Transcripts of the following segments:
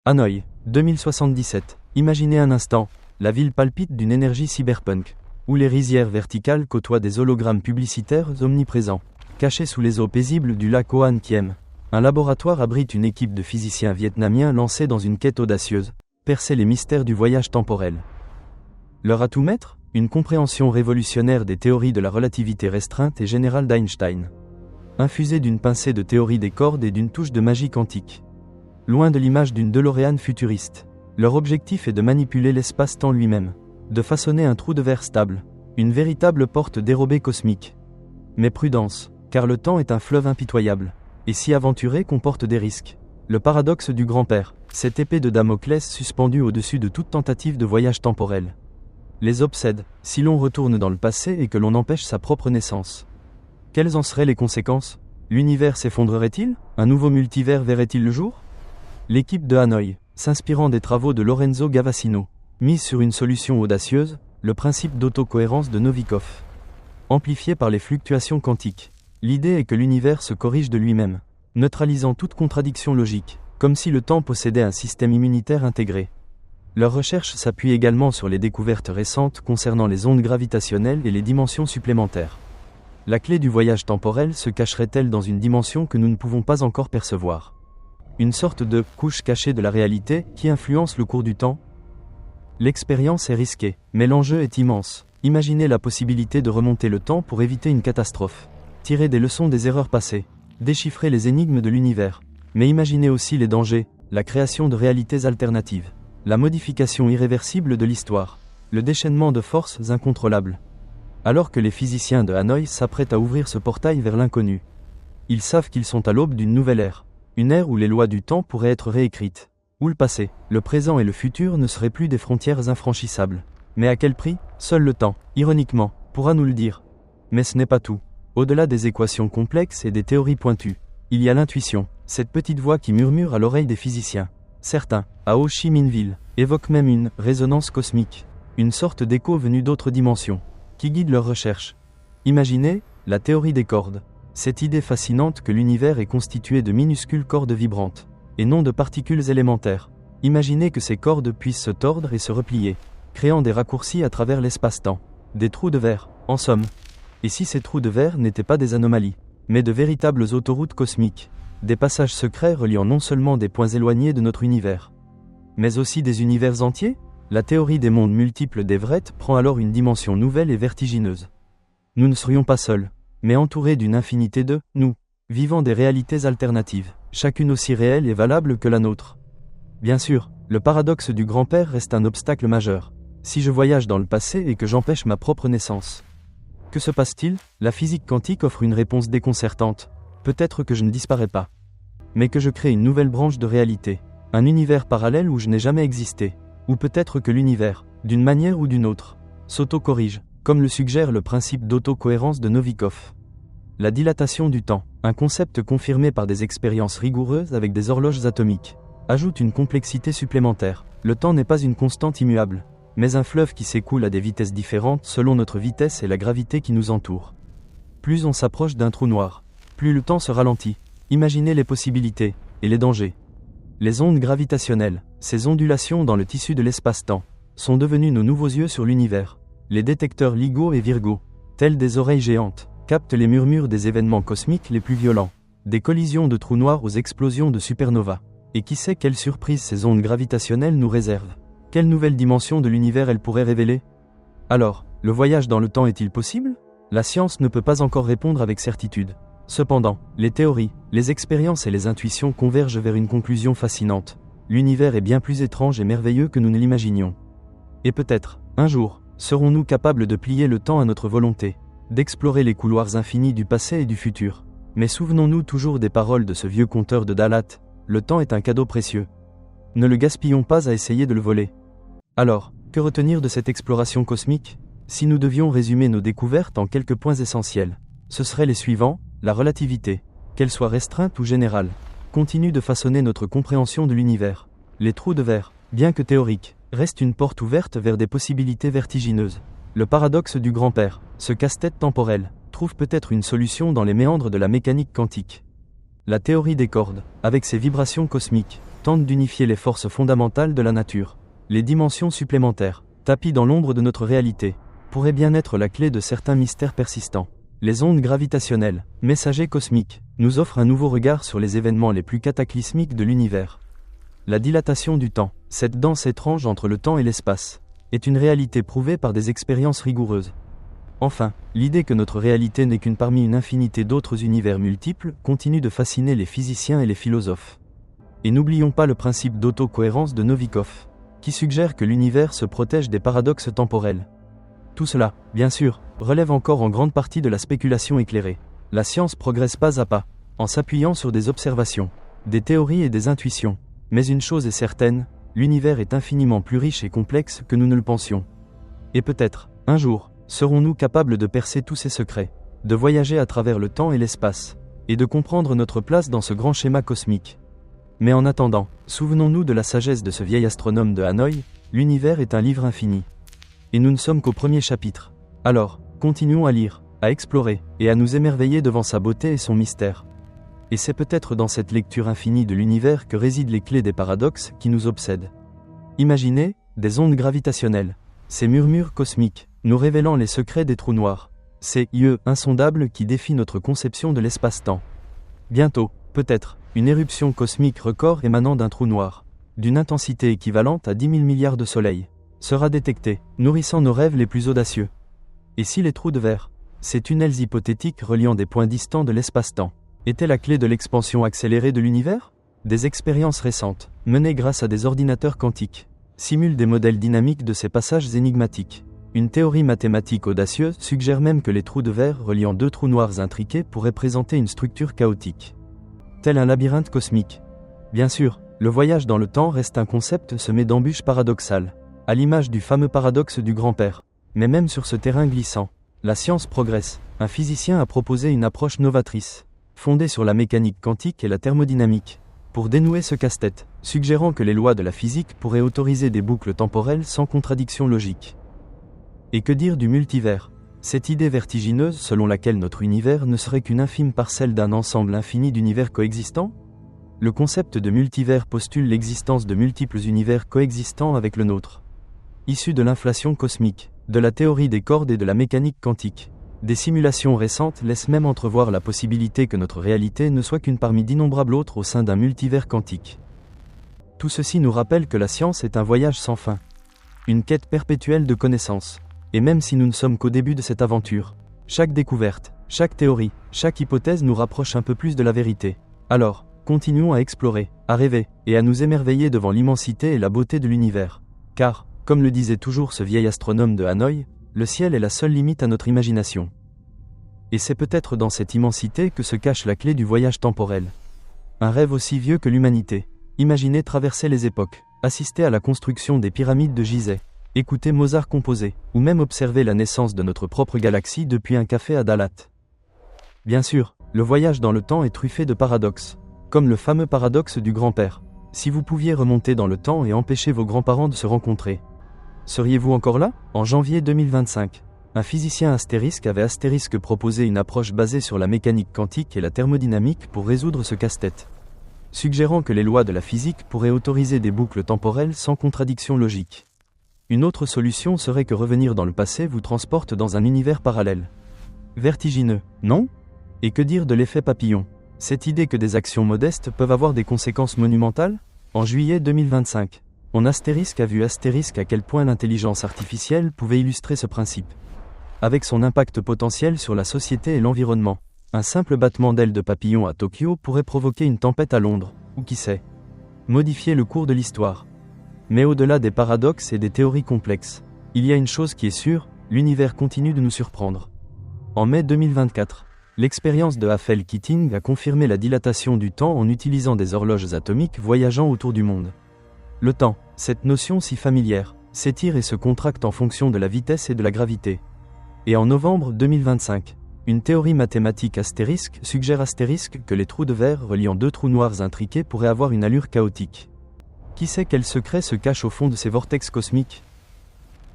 Hanoï, 2077. Imaginez un instant, la ville palpite d'une énergie cyberpunk, où les rizières verticales côtoient des hologrammes publicitaires omniprésents. Cachés sous les eaux paisibles du lac Hoan Kiem, un laboratoire abrite une équipe de physiciens vietnamiens lancés dans une quête audacieuse, percer les mystères du voyage temporel. Leur atout maître ? Une compréhension révolutionnaire des théories de la relativité restreinte et générale d'Einstein. Infusée d'une pincée de théorie des cordes et d'une touche de magie quantique. Loin de l'image d'une DeLorean futuriste, leur objectif est de manipuler l'espace-temps lui-même, de façonner un trou de verre stable, une véritable porte dérobée cosmique. Mais prudence, car le temps est un fleuve impitoyable, et si aventuré comporte des risques. Le paradoxe du grand-père, cette épée de Damoclès suspendue au-dessus de toute tentative de voyage temporel, les obsède, si l'on retourne dans le passé et que l'on empêche sa propre naissance. Quelles en seraient les conséquences ? L'univers s'effondrerait-il ? Un nouveau multivers verrait-il le jour ? L'équipe de Hanoï, s'inspirant des travaux de Lorenzo Gavassino, mise sur une solution audacieuse, le principe d'autocohérence de Novikov. Amplifié par les fluctuations quantiques, l'idée est que l'univers se corrige de lui-même, neutralisant toute contradiction logique, comme si le temps possédait un système immunitaire intégré. Leurs recherches s'appuient également sur les découvertes récentes concernant les ondes gravitationnelles et les dimensions supplémentaires. La clé du voyage temporel se cacherait-elle dans une dimension que nous ne pouvons pas encore percevoir ? Une sorte de couche cachée de la réalité qui influence le cours du temps ? L'expérience est risquée, mais l'enjeu est immense. Imaginez la possibilité de remonter le temps pour éviter une catastrophe. Tirer des leçons des erreurs passées. Déchiffrer les énigmes de l'univers. Mais imaginez aussi les dangers, la création de réalités alternatives. La modification irréversible de l'histoire. Le déchaînement de forces incontrôlables. Alors que les physiciens de Hanoï s'apprêtent à ouvrir ce portail vers l'inconnu. Ils savent qu'ils sont à l'aube d'une nouvelle ère. Une ère où les lois du temps pourraient être réécrites. Où le passé, le présent et le futur ne seraient plus des frontières infranchissables. Mais à quel prix ? Seul le temps, ironiquement, pourra nous le dire. Mais ce n'est pas tout. Au-delà des équations complexes et des théories pointues, il y a l'intuition, cette petite voix qui murmure à l'oreille des physiciens. Certains, à Ho Chi Minh Ville, évoquent même une résonance cosmique, une sorte d'écho venu d'autres dimensions, qui guide leurs recherches. Imaginez, la théorie des cordes. Cette idée fascinante que l'univers est constitué de minuscules cordes vibrantes, et non de particules élémentaires. Imaginez que ces cordes puissent se tordre et se replier, créant des raccourcis à travers l'espace-temps, des trous de verre, en somme. Et si ces trous de verre n'étaient pas des anomalies, mais de véritables autoroutes cosmiques, des passages secrets reliant non seulement des points éloignés de notre univers, mais aussi des univers entiers ? La théorie des mondes multiples d'Everett prend alors une dimension nouvelle et vertigineuse. Nous ne serions pas seuls, mais entourés d'une infinité de « nous », vivant des réalités alternatives, chacune aussi réelle et valable que la nôtre. Bien sûr, le paradoxe du grand-père reste un obstacle majeur. Si je voyage dans le passé et que j'empêche ma propre naissance, que se passe-t-il ? La physique quantique offre une réponse déconcertante. Peut-être que je ne disparais pas, mais que je crée une nouvelle branche de réalité, un univers parallèle où je n'ai jamais existé, ou peut-être que l'univers, d'une manière ou d'une autre, s'auto-corrige, comme le suggère le principe d'autocohérence de Novikov. La dilatation du temps, un concept confirmé par des expériences rigoureuses avec des horloges atomiques, ajoute une complexité supplémentaire. Le temps n'est pas une constante immuable, mais un fleuve qui s'écoule à des vitesses différentes selon notre vitesse et la gravité qui nous entoure. Plus on s'approche d'un trou noir, plus le temps se ralentit. Imaginez les possibilités, et les dangers. Les ondes gravitationnelles, ces ondulations dans le tissu de l'espace-temps, sont devenues nos nouveaux yeux sur l'univers. Les détecteurs LIGO et Virgo, tels des oreilles géantes, captent les murmures des événements cosmiques les plus violents, des collisions de trous noirs aux explosions de supernovas. Et qui sait quelle surprise ces ondes gravitationnelles nous réservent ? Quelle nouvelle dimension de l'univers elles pourraient révéler ? Alors, le voyage dans le temps est-il possible ? La science ne peut pas encore répondre avec certitude. Cependant, les théories, les expériences et les intuitions convergent vers une conclusion fascinante. L'univers est bien plus étrange et merveilleux que nous ne l'imaginions. Et peut-être, un jour, serons-nous capables de plier le temps à notre volonté, d'explorer les couloirs infinis du passé et du futur. Mais souvenons-nous toujours des paroles de ce vieux conteur de Dalat, le temps est un cadeau précieux. Ne le gaspillons pas à essayer de le voler. Alors, que retenir de cette exploration cosmique ? Si nous devions résumer nos découvertes en quelques points essentiels, ce seraient les suivants. La relativité, qu'elle soit restreinte ou générale, continue de façonner notre compréhension de l'univers. Les trous de verre, bien que théoriques, restent une porte ouverte vers des possibilités vertigineuses. Le paradoxe du grand-père, ce casse-tête temporel, trouve peut-être une solution dans les méandres de la mécanique quantique. La théorie des cordes, avec ses vibrations cosmiques, tente d'unifier les forces fondamentales de la nature. Les dimensions supplémentaires, tapies dans l'ombre de notre réalité, pourraient bien être la clé de certains mystères persistants. Les ondes gravitationnelles, messagers cosmiques, nous offrent un nouveau regard sur les événements les plus cataclysmiques de l'univers. La dilatation du temps, cette danse étrange entre le temps et l'espace, est une réalité prouvée par des expériences rigoureuses. Enfin, l'idée que notre réalité n'est qu'une parmi une infinité d'autres univers multiples continue de fasciner les physiciens et les philosophes. Et n'oublions pas le principe d'auto-cohérence de Novikov, qui suggère que l'univers se protège des paradoxes temporels. Tout cela, bien sûr, relève encore en grande partie de la spéculation éclairée. La science progresse pas à pas, en s'appuyant sur des observations, des théories et des intuitions. Mais une chose est certaine, l'univers est infiniment plus riche et complexe que nous ne le pensions. Et peut-être, un jour, serons-nous capables de percer tous ces secrets, de voyager à travers le temps et l'espace, et de comprendre notre place dans ce grand schéma cosmique. Mais en attendant, souvenons-nous de la sagesse de ce vieil astronome de Hanoï, l'univers est un livre infini. Et nous ne sommes qu'au premier chapitre. Alors, continuons à lire, à explorer, et à nous émerveiller devant sa beauté et son mystère. Et c'est peut-être dans cette lecture infinie de l'univers que résident les clés des paradoxes qui nous obsèdent. Imaginez, des ondes gravitationnelles, ces murmures cosmiques, nous révélant les secrets des trous noirs, ces yeux insondables qui défient notre conception de l'espace-temps. Bientôt, peut-être, une éruption cosmique record émanant d'un trou noir, d'une intensité équivalente à 10 000 milliards de soleils, sera détectée, nourrissant nos rêves les plus audacieux. Et si les trous de verre, ces tunnels hypothétiques reliant des points distants de l'espace-temps, étaient la clé de l'expansion accélérée de l'univers ? Des expériences récentes, menées grâce à des ordinateurs quantiques, simulent des modèles dynamiques de ces passages énigmatiques. Une théorie mathématique audacieuse suggère même que les trous de verre reliant deux trous noirs intriqués pourraient présenter une structure chaotique, tel un labyrinthe cosmique. Bien sûr, le voyage dans le temps reste un concept semé d'embûches paradoxales, à l'image du fameux paradoxe du grand-père. Mais même sur ce terrain glissant, la science progresse. Un physicien a proposé une approche novatrice, fondée sur la mécanique quantique et la thermodynamique, pour dénouer ce casse-tête, suggérant que les lois de la physique pourraient autoriser des boucles temporelles sans contradiction logique. Et que dire du multivers ? Cette idée vertigineuse selon laquelle notre univers ne serait qu'une infime parcelle d'un ensemble infini d'univers coexistants ? Le concept de multivers postule l'existence de multiples univers coexistants avec le nôtre. Issus de l'inflation cosmique, de la théorie des cordes et de la mécanique quantique. Des simulations récentes laissent même entrevoir la possibilité que notre réalité ne soit qu'une parmi d'innombrables autres au sein d'un multivers quantique. Tout ceci nous rappelle que la science est un voyage sans fin, une quête perpétuelle de connaissances. Et même si nous ne sommes qu'au début de cette aventure, chaque découverte, chaque théorie, chaque hypothèse nous rapproche un peu plus de la vérité. Alors, continuons à explorer, à rêver, et à nous émerveiller devant l'immensité et la beauté de l'univers. Car, comme le disait toujours ce vieil astronome de Hanoï, le ciel est la seule limite à notre imagination. Et c'est peut-être dans cette immensité que se cache la clé du voyage temporel. Un rêve aussi vieux que l'humanité. Imaginez traverser les époques, assister à la construction des pyramides de Gizeh, écouter Mozart composer, ou même observer la naissance de notre propre galaxie depuis un café à Dalat. Bien sûr, le voyage dans le temps est truffé de paradoxes, comme le fameux paradoxe du grand-père. Si vous pouviez remonter dans le temps et empêcher vos grands-parents de se rencontrer, seriez-vous encore là ? En janvier 2025, un physicien astérisque avait proposé une approche basée sur la mécanique quantique et la thermodynamique pour résoudre ce casse-tête, suggérant que les lois de la physique pourraient autoriser des boucles temporelles sans contradiction logique. Une autre solution serait que revenir dans le passé vous transporte dans un univers parallèle. Vertigineux, non ? Et que dire de l'effet papillon ? Cette idée que des actions modestes peuvent avoir des conséquences monumentales ? En juillet 2025, on a vu à quel point l'intelligence artificielle pouvait illustrer ce principe. Avec son impact potentiel sur la société et l'environnement, un simple battement d'ailes de papillon à Tokyo pourrait provoquer une tempête à Londres, ou qui sait, modifier le cours de l'histoire. Mais au-delà des paradoxes et des théories complexes, il y a une chose qui est sûre, l'univers continue de nous surprendre. En mai 2024, l'expérience de Haffel-Keating a confirmé la dilatation du temps en utilisant des horloges atomiques voyageant autour du monde. Le temps, cette notion si familière, s'étire et se contracte en fonction de la vitesse et de la gravité. Et en novembre 2025, une théorie mathématique suggère que les trous de verre reliant deux trous noirs intriqués pourraient avoir une allure chaotique. Qui sait quel secret se cache au fond de ces vortex cosmiques ?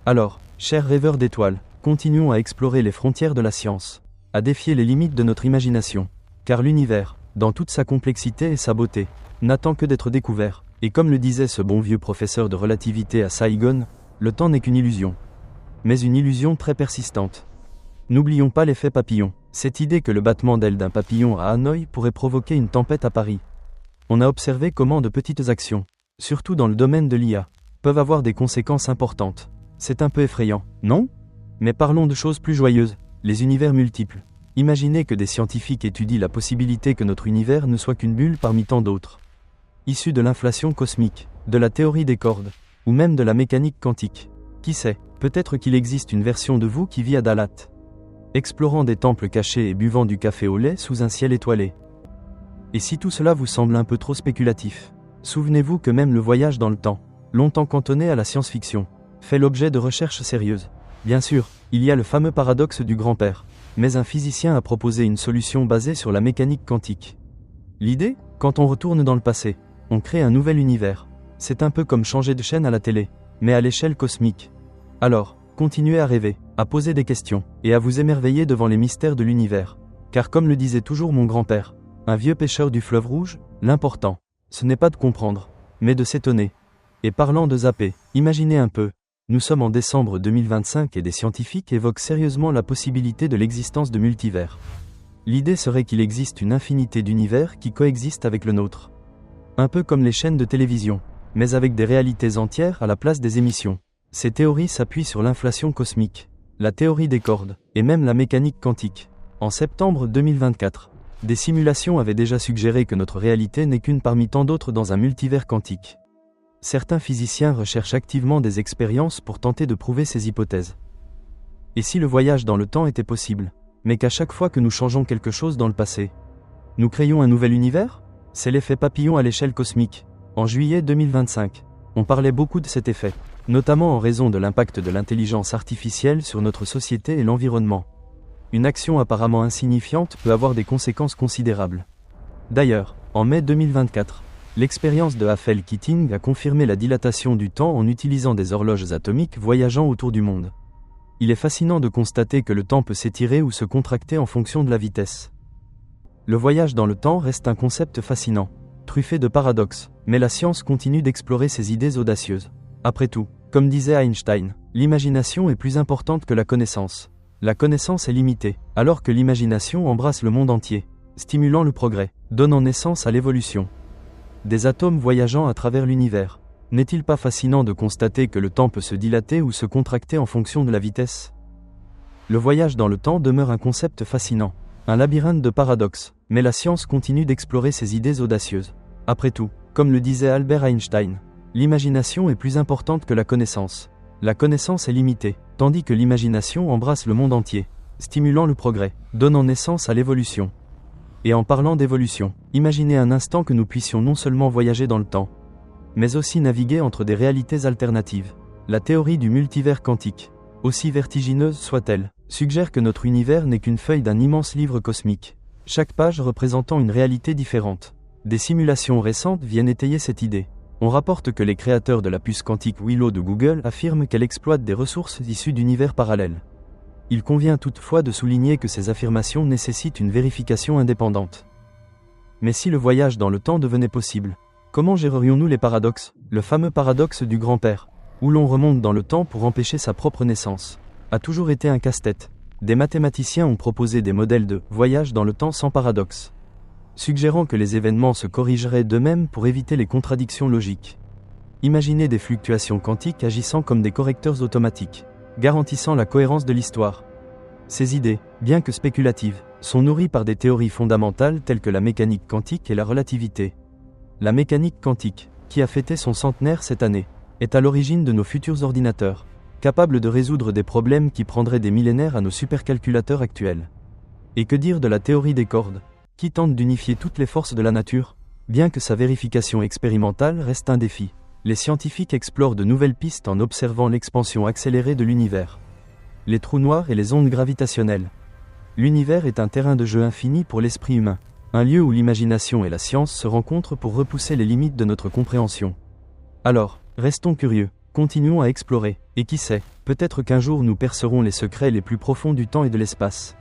Alors, chers rêveurs d'étoiles, continuons à explorer les frontières de la science, à défier les limites de notre imagination, car l'univers, dans toute sa complexité et sa beauté, n'attend que d'être découvert. Et comme le disait ce bon vieux professeur de relativité à Saigon, le temps n'est qu'une illusion. Mais une illusion très persistante. N'oublions pas l'effet papillon, cette idée que le battement d'ailes d'un papillon à Hanoï pourrait provoquer une tempête à Paris. On a observé comment de petites actions, surtout dans le domaine de l'IA, peuvent avoir des conséquences importantes. C'est un peu effrayant, non? Mais parlons de choses plus joyeuses, les univers multiples. Imaginez que des scientifiques étudient la possibilité que notre univers ne soit qu'une bulle parmi tant d'autres. Issue de l'inflation cosmique, de la théorie des cordes, ou même de la mécanique quantique. Qui sait, peut-être qu'il existe une version de vous qui vit à Dalat, explorant des temples cachés et buvant du café au lait sous un ciel étoilé. Et si tout cela vous semble un peu trop spéculatif, souvenez-vous que même le voyage dans le temps, longtemps cantonné à la science-fiction, fait l'objet de recherches sérieuses. Bien sûr, il y a le fameux paradoxe du grand-père, mais un physicien a proposé une solution basée sur la mécanique quantique. L'idée, quand on retourne dans le passé, on crée un nouvel univers. C'est un peu comme changer de chaîne à la télé, mais à l'échelle cosmique. Alors, continuez à rêver, à poser des questions, et à vous émerveiller devant les mystères de l'univers. Car comme le disait toujours mon grand-père, un vieux pêcheur du fleuve Rouge, l'important, ce n'est pas de comprendre, mais de s'étonner. Et parlant de zapper, imaginez un peu, nous sommes en décembre 2025 et des scientifiques évoquent sérieusement la possibilité de l'existence de multivers. L'idée serait qu'il existe une infinité d'univers qui coexistent avec le nôtre. Un peu comme les chaînes de télévision, mais avec des réalités entières à la place des émissions. Ces théories s'appuient sur l'inflation cosmique, la théorie des cordes, et même la mécanique quantique. En septembre 2024, des simulations avaient déjà suggéré que notre réalité n'est qu'une parmi tant d'autres dans un multivers quantique. Certains physiciens recherchent activement des expériences pour tenter de prouver ces hypothèses. Et si le voyage dans le temps était possible, mais qu'à chaque fois que nous changeons quelque chose dans le passé, nous créons un nouvel univers? C'est l'effet papillon à l'échelle cosmique. En juillet 2025, on parlait beaucoup de cet effet, notamment en raison de l'impact de l'intelligence artificielle sur notre société et l'environnement. Une action apparemment insignifiante peut avoir des conséquences considérables. D'ailleurs, en mai 2024, l'expérience de Haffel-Keating a confirmé la dilatation du temps en utilisant des horloges atomiques voyageant autour du monde. Il est fascinant de constater que le temps peut s'étirer ou se contracter en fonction de la vitesse. Le voyage dans le temps reste un concept fascinant, truffé de paradoxes, mais la science continue d'explorer ses idées audacieuses. Après tout, comme disait Einstein, l'imagination est plus importante que la connaissance. La connaissance est limitée, alors que l'imagination embrasse le monde entier, stimulant le progrès, donnant naissance à l'évolution. Des atomes voyageant à travers l'univers. N'est-il pas fascinant de constater que le temps peut se dilater ou se contracter en fonction de la vitesse? Le voyage dans le temps demeure un concept fascinant, un labyrinthe de paradoxes, mais la science continue d'explorer ses idées audacieuses. Après tout, comme le disait Albert Einstein, l'imagination est plus importante que la connaissance. La connaissance est limitée, tandis que l'imagination embrasse le monde entier, stimulant le progrès, donnant naissance à l'évolution. Et en parlant d'évolution, imaginez un instant que nous puissions non seulement voyager dans le temps, mais aussi naviguer entre des réalités alternatives. La théorie du multivers quantique, aussi vertigineuse soit-elle, suggère que notre univers n'est qu'une feuille d'un immense livre cosmique, chaque page représentant une réalité différente. Des simulations récentes viennent étayer cette idée. On rapporte que les créateurs de la puce quantique Willow de Google affirment qu'elle exploite des ressources issues d'univers parallèles. Il convient toutefois de souligner que ces affirmations nécessitent une vérification indépendante. Mais si le voyage dans le temps devenait possible, comment gérerions-nous les paradoxes? Le fameux paradoxe du grand-père, où l'on remonte dans le temps pour empêcher sa propre naissance, a toujours été un casse-tête. Des mathématiciens ont proposé des modèles de « voyage dans le temps sans paradoxe », suggérant que les événements se corrigeraient d'eux-mêmes pour éviter les contradictions logiques. Imaginez des fluctuations quantiques agissant comme des correcteurs automatiques, garantissant la cohérence de l'histoire. Ces idées, bien que spéculatives, sont nourries par des théories fondamentales telles que la mécanique quantique et la relativité. La mécanique quantique, qui a fêté son centenaire cette année, est à l'origine de nos futurs ordinateurs, capables de résoudre des problèmes qui prendraient des millénaires à nos supercalculateurs actuels. Et que dire de la théorie des cordes, qui tente d'unifier toutes les forces de la nature? Bien que sa vérification expérimentale reste un défi, les scientifiques explorent de nouvelles pistes en observant l'expansion accélérée de l'univers. Les trous noirs et les ondes gravitationnelles. L'univers est un terrain de jeu infini pour l'esprit humain, un lieu où l'imagination et la science se rencontrent pour repousser les limites de notre compréhension. Alors, restons curieux, continuons à explorer, et qui sait, peut-être qu'un jour nous percerons les secrets les plus profonds du temps et de l'espace.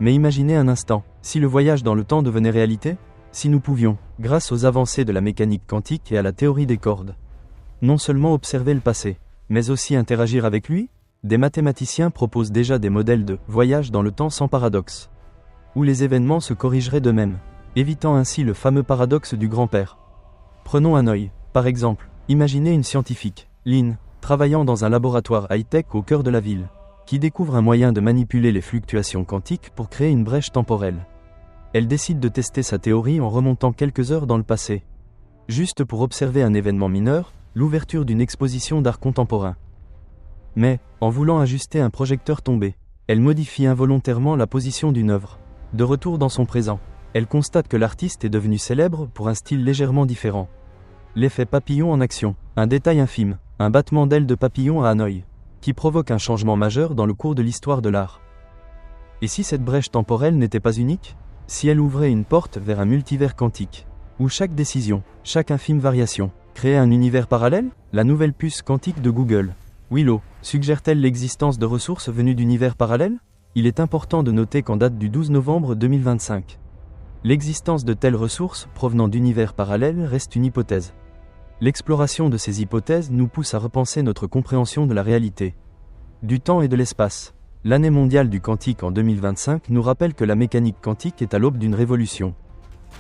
Mais imaginez un instant, si le voyage dans le temps devenait réalité? Si nous pouvions, grâce aux avancées de la mécanique quantique et à la théorie des cordes, non seulement observer le passé, mais aussi interagir avec lui? Des mathématiciens proposent déjà des modèles de voyage dans le temps sans paradoxe, où les événements se corrigeraient d'eux-mêmes, évitant ainsi le fameux paradoxe du grand-père. Prenons Hanoï, par exemple. Imaginez une scientifique, Lynn, travaillant dans un laboratoire high-tech au cœur de la ville, qui découvre un moyen de manipuler les fluctuations quantiques pour créer une brèche temporelle. Elle décide de tester sa théorie en remontant quelques heures dans le passé, juste pour observer un événement mineur, l'ouverture d'une exposition d'art contemporain. Mais, en voulant ajuster un projecteur tombé, elle modifie involontairement la position d'une œuvre. De retour dans son présent, elle constate que l'artiste est devenu célèbre pour un style légèrement différent. L'effet papillon en action, un détail infime, un battement d'aile de papillon à Hanoï, qui provoque un changement majeur dans le cours de l'histoire de l'art. Et si cette brèche temporelle n'était pas unique? Si elle ouvrait une porte vers un multivers quantique, où chaque décision, chaque infime variation, créait un univers parallèle? La nouvelle puce quantique de Google, Willow, suggère-t-elle l'existence de ressources venues d'univers parallèles? Il est important de noter qu'en date du 12 novembre 2025, l'existence de telles ressources provenant d'univers parallèles reste une hypothèse. L'exploration de ces hypothèses nous pousse à repenser notre compréhension de la réalité, du temps et de l'espace. L'année mondiale du quantique en 2025 nous rappelle que la mécanique quantique est à l'aube d'une révolution,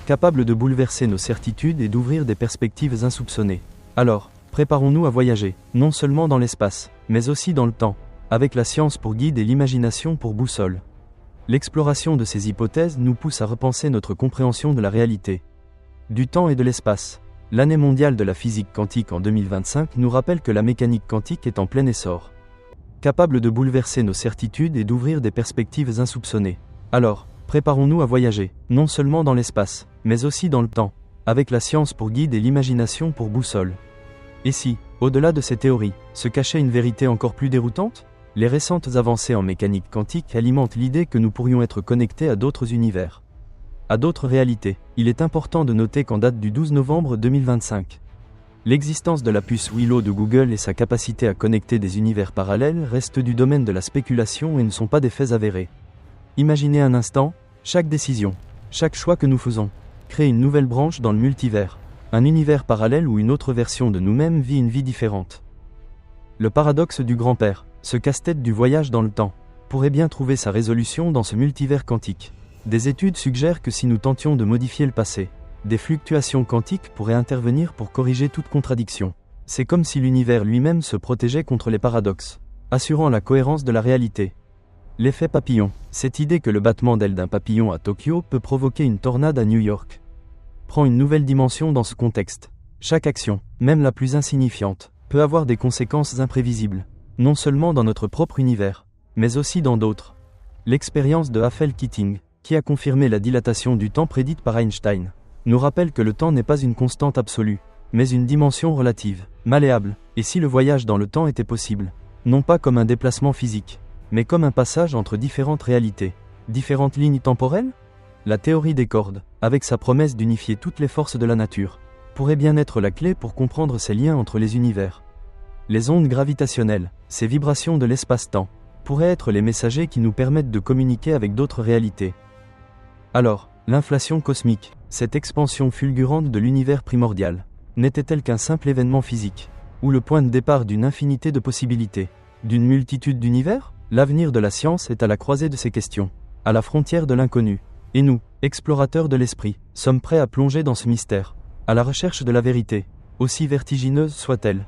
capable de bouleverser nos certitudes et d'ouvrir des perspectives insoupçonnées. Alors, préparons-nous à voyager, non seulement dans l'espace, mais aussi dans le temps, avec la science pour guide et l'imagination pour boussole. L'exploration de ces hypothèses nous pousse à repenser notre compréhension de la réalité, du temps et de l'espace. L'année mondiale de la physique quantique en 2025 nous rappelle que la mécanique quantique est en plein essor, capable de bouleverser nos certitudes et d'ouvrir des perspectives insoupçonnées. Alors, préparons-nous à voyager, non seulement dans l'espace, mais aussi dans le temps, avec la science pour guide et l'imagination pour boussole. Et si, au-delà de ces théories, se cachait une vérité encore plus déroutante? Les récentes avancées en mécanique quantique alimentent l'idée que nous pourrions être connectés à d'autres univers, à d'autres réalités. Il est important de noter qu'en date du 12 novembre 2025, l'existence de la puce Willow de Google et sa capacité à connecter des univers parallèles restent du domaine de la spéculation et ne sont pas des faits avérés. Imaginez un instant, chaque décision, chaque choix que nous faisons, crée une nouvelle branche dans le multivers, un univers parallèle où une autre version de nous-mêmes vit une vie différente. Le paradoxe du grand-père, ce casse-tête du voyage dans le temps, pourrait bien trouver sa résolution dans ce multivers quantique. Des études suggèrent que si nous tentions de modifier le passé, des fluctuations quantiques pourraient intervenir pour corriger toute contradiction. C'est comme si l'univers lui-même se protégeait contre les paradoxes, assurant la cohérence de la réalité. L'effet papillon, cette idée que le battement d'aile d'un papillon à Tokyo peut provoquer une tornade à New York, prend une nouvelle dimension dans ce contexte. Chaque action, même la plus insignifiante, peut avoir des conséquences imprévisibles, non seulement dans notre propre univers, mais aussi dans d'autres. L'expérience de Haffel-Keating, qui a confirmé la dilatation du temps prédite par Einstein, nous rappelle que le temps n'est pas une constante absolue, mais une dimension relative, malléable. Et si le voyage dans le temps était possible, non pas comme un déplacement physique, mais comme un passage entre différentes réalités, différentes lignes temporelles? La théorie des cordes, avec sa promesse d'unifier toutes les forces de la nature, pourrait bien être la clé pour comprendre ces liens entre les univers. Les ondes gravitationnelles, ces vibrations de l'espace-temps, pourraient être les messagers qui nous permettent de communiquer avec d'autres réalités. Alors, l'inflation cosmique, cette expansion fulgurante de l'univers primordial, n'était-elle qu'un simple événement physique, ou le point de départ d'une infinité de possibilités, d'une multitude d'univers? L'avenir de la science est à la croisée de ces questions, à la frontière de l'inconnu. Et nous, explorateurs de l'esprit, sommes prêts à plonger dans ce mystère, à la recherche de la vérité, aussi vertigineuse soit-elle.